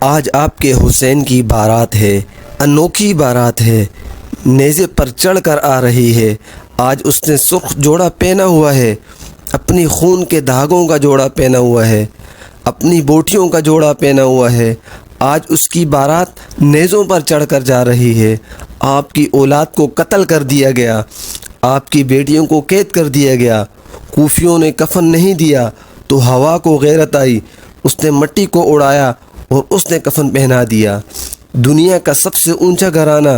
آج آپ کے حسین کی بارات ہے، انوکھی بارات ہے، نیزے پر چڑھ کر آ رہی ہے۔ آج اس نے سرخ جوڑا پہنا ہوا ہے، اپنی خون کے دھاگوں کا جوڑا پہنا ہوا ہے، اپنی بوٹیوں کا جوڑا پہنا ہوا ہے۔ آج اس کی بارات نیزوں پر چڑھ کر جا رہی ہے۔ آپ کی اولاد کو قتل کر دیا گیا، آپ کی بیٹیوں کو قید کر دیا گیا۔ کوفیوں نے کفن نہیں دیا تو ہوا کو غیرت آئی، اس نے مٹی کو اڑایا اور اس نے کفن پہنا دیا۔ دنیا کا سب سے اونچا گھرانہ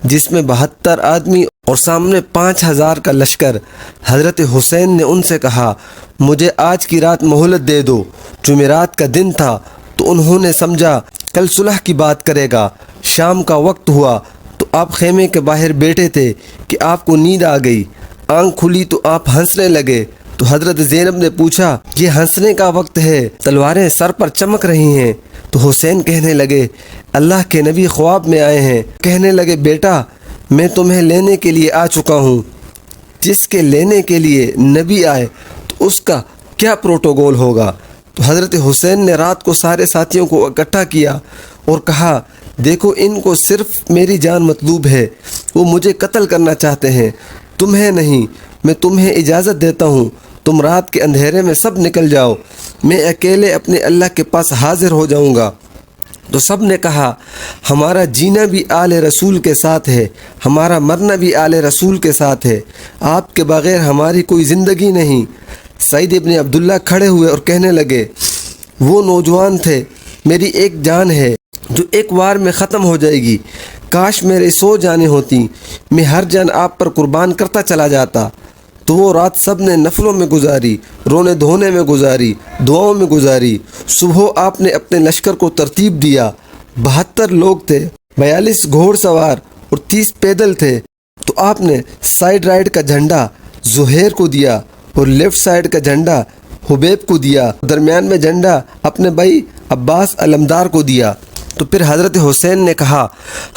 جس میں 72 آدمی اور سامنے 5000 کا لشکر، حضرت حسین نے ان سے کہا مجھے آج کی رات مہلت دے دو۔ جمعرات کا دن تھا تو انہوں نے سمجھا کل صلح کی بات کرے گا۔ شام کا وقت ہوا تو آپ خیمے کے باہر بیٹھے تھے کہ آپ کو نیند آ گئی۔ آنکھ کھلی تو آپ ہنسنے لگے تو حضرت زینب نے پوچھا یہ ہنسنے کا وقت ہے، تلواریں سر پر چمک رہی ہیں۔ تو حسین کہنے لگے اللہ کے نبی خواب میں آئے ہیں۔ کہنے لگے بیٹا میں تمہیں لینے کے لیے آ چکا ہوں۔ جس کے لینے کے لیے نبی آئے تو اس کا کیا پروٹوکول ہوگا۔ تو حضرت حسین نے رات کو سارے ساتھیوں کو اکٹھا کیا اور کہا دیکھو ان کو صرف میری جان مطلوب ہے، وہ مجھے قتل کرنا چاہتے ہیں، تمہیں نہیں۔ میں تمہیں اجازت دیتا ہوں، تم رات کے اندھیرے میں سب نکل جاؤ، میں اکیلے اپنے اللہ کے پاس حاضر ہو جاؤں گا۔ تو سب نے کہا ہمارا جینا بھی آل رسول کے ساتھ ہے، ہمارا مرنا بھی آل رسول کے ساتھ ہے، آپ کے بغیر ہماری کوئی زندگی نہیں۔ سعید ابن عبداللہ کھڑے ہوئے اور کہنے لگے وہ نوجوان تھے، میری ایک جان ہے جو ایک وار میں ختم ہو جائے گی، کاش میرے 100 جانیں ہوتی، میں ہر جان آپ پر قربان کرتا چلا جاتا۔ تو وہ رات سب نے نفلوں میں گزاری، رونے دھونے میں گزاری، دعاؤں میں گزاری۔ صبح آپ نے اپنے لشکر کو ترتیب دیا، 72 لوگ تھے، 42 گھوڑ سوار اور 30 پیدل تھے۔ تو آپ نے سائیڈ رائٹ کا جھنڈا زہیر کو دیا اور لیفٹ سائیڈ کا جھنڈا حبیب کو دیا، درمیان میں جھنڈا اپنے بھائی عباس علمدار کو دیا۔ تو پھر حضرت حسین نے کہا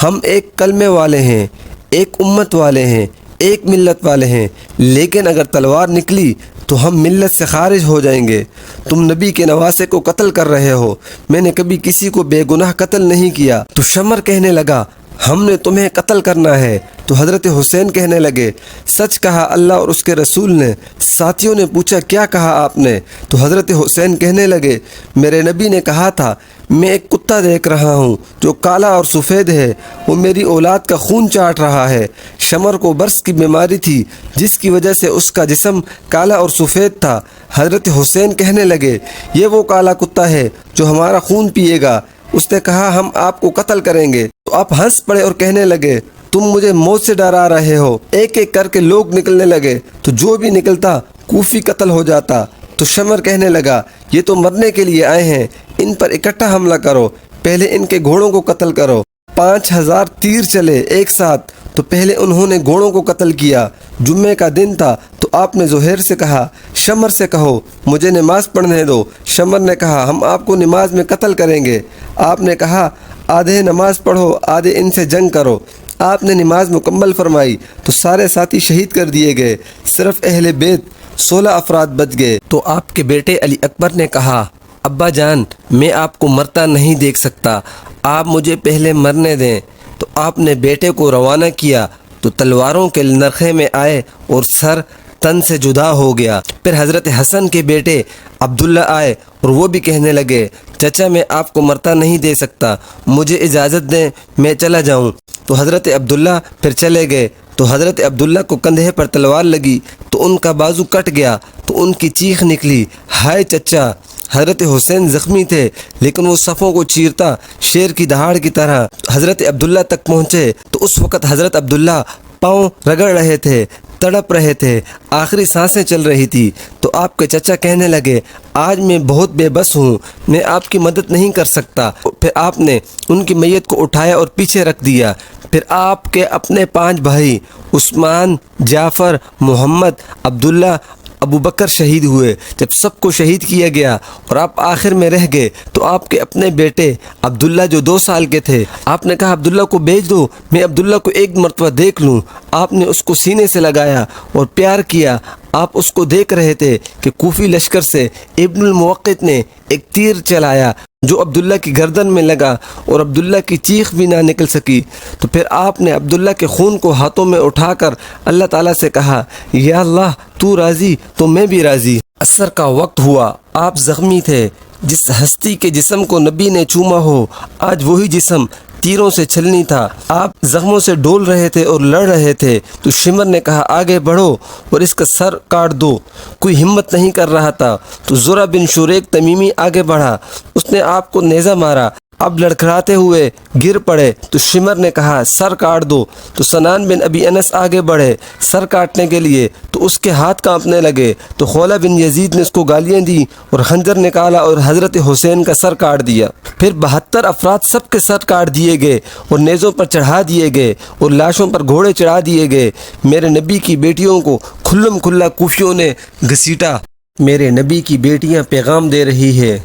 ہم ایک کلمے والے ہیں، ایک امت والے ہیں، ایک ملت والے ہیں، لیکن اگر تلوار نکلی تو ہم ملت سے خارج ہو جائیں گے۔ تم نبی کے نواسے کو قتل کر رہے ہو، میں نے کبھی کسی کو بے گناہ قتل نہیں کیا۔ تو شمر کہنے لگا ہم نے تمہیں قتل کرنا ہے۔ تو حضرت حسین کہنے لگے سچ کہا اللہ اور اس کے رسول نے۔ ساتھیوں نے پوچھا کیا کہا آپ نے؟ تو حضرت حسین کہنے لگے میرے نبی نے کہا تھا میں ایک کتا دیکھ رہا ہوں جو کالا اور سفید ہے، وہ میری اولاد کا خون چاٹ رہا ہے۔ شمر کو برص کی بیماری تھی جس کی وجہ سے اس کا جسم کالا اور سفید تھا۔ حضرت حسین کہنے لگے یہ وہ کالا کتا ہے جو ہمارا خون پیے گا۔ اس نے کہا ہم آپ کو قتل کریں گے۔ تو آپ ہنس پڑے اور کہنے لگے تم مجھے موت سے ڈرا رہے ہو۔ ایک ایک کر کے لوگ نکلنے لگے تو جو بھی نکلتا کوفی قتل ہو جاتا۔ تو شمر کہنے لگا یہ تو مرنے کے لیے آئے ہیں، ان پر اکٹھا حملہ کرو، پہلے ان کے گھوڑوں کو قتل کرو۔ 5000 تیر چلے ایک ساتھ، تو پہلے انہوں نے گھوڑوں کو قتل کیا۔ جمعے کا دن تھا تو آپ نے زہیر سے کہا شمر سے کہو مجھے نماز پڑھنے دو۔ شمر نے کہا ہم آپ کو نماز میں قتل کریں گے۔ آپ نے کہا آدھے نماز پڑھو، آدھے ان سے جنگ کرو۔ آپ نے نماز مکمل فرمائی تو سارے ساتھی شہید کر دیے گئے، صرف اہل بیت 16 افراد بچ گئے۔ تو آپ کے بیٹے علی اکبر نے کہا ابا جان میں آپ کو مرتا نہیں دیکھ سکتا، آپ مجھے پہلے مرنے دیں۔ تو آپ نے بیٹے کو روانہ کیا تو تلواروں کے نرخے میں آئے اور سر تن سے جدا ہو گیا۔ پھر حضرت حسن کے بیٹے عبداللہ آئے اور وہ بھی کہنے لگے چچا میں آپ کو مرتا نہیں دے سکتا، مجھے اجازت دیں میں چلا جاؤں۔ تو حضرت عبداللہ پھر چلے گئے۔ تو حضرت عبداللہ کو کندھے پر تلوار لگی تو ان کا بازو کٹ گیا تو ان کی چیخ نکلی ہائے چچا۔ حضرت حسین زخمی تھے لیکن وہ صفوں کو چیرتا شیر کی دہاڑ کی طرح حضرت عبداللہ تک پہنچے۔ تو اس وقت حضرت عبداللہ پاؤں رگڑ رہے تھے، تڑپ رہے تھے، آخری سانسیں چل رہی تھی۔ تو آپ کے چچا کہنے لگے آج میں بہت بے بس ہوں، میں آپ کی مدد نہیں کر سکتا۔ پھر آپ نے ان کی میت کو اٹھایا اور پیچھے رکھ دیا۔ پھر آپ کے اپنے 5 بھائی عثمان، جعفر، محمد، عبداللہ، ابو بکر شہید ہوئے۔ جب سب کو شہید کیا گیا اور آپ آخر میں رہ گئے تو آپ کے اپنے بیٹے عبداللہ جو 2 سال کے تھے، آپ نے کہا عبداللہ کو بھیج دو، میں عبداللہ کو ایک مرتبہ دیکھ لوں۔ آپ نے اس کو سینے سے لگایا اور پیار کیا۔ آپ اس کو دیکھ رہے تھے کہ کوفی لشکر سے ابن الموقت نے ایک تیر چلایا جو عبداللہ کی گردن میں لگا اور عبداللہ کی چیخ بھی نہ نکل سکی، تو پھر آپ نے عبداللہ کے خون کو ہاتھوں میں اٹھا کر اللہ تعالیٰ سے کہا، یا اللہ تو راضی تو میں بھی راضی۔ عصر کا وقت ہوا، آپ زخمی تھے۔ جس ہستی کے جسم کو نبی نے چوما ہو، آج وہی جسم تیروں سے چھلنی تھا۔ آپ زخموں سے ڈول رہے تھے اور لڑ رہے تھے تو شمر نے کہا، آگے بڑھو اور اس کا سر کاٹ دو۔ کوئی ہمت نہیں کر رہا تھا تو زرہ بن شریک تمیمی آگے بڑھا، اس نے آپ کو نیزہ مارا، اب لڑکھڑاتے ہوئے گر پڑے تو شمر نے کہا، سر کاٹ دو۔ تو سنان بن ابی انس آگے بڑھے سر کاٹنے کے لیے تو اس کے ہاتھ کانپنے لگے، تو خولہ بن یزید نے اس کو گالیاں دی اور خنجر نکالا اور حضرت حسین کا سر کاٹ دیا۔ پھر 72 افراد سب کے سر کاٹ دیے گئے اور نیزوں پر چڑھا دیے گئے اور لاشوں پر گھوڑے چڑھا دیے گئے۔ میرے نبی کی بیٹیوں کو کھلم کھلا کوفیوں نے گھسیٹا۔ میرے نبی کی بیٹیاں پیغام دے رہی ہے،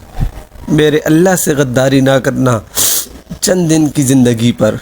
میرے اللہ سے غداری نہ کرنا چند دن کی زندگی پر۔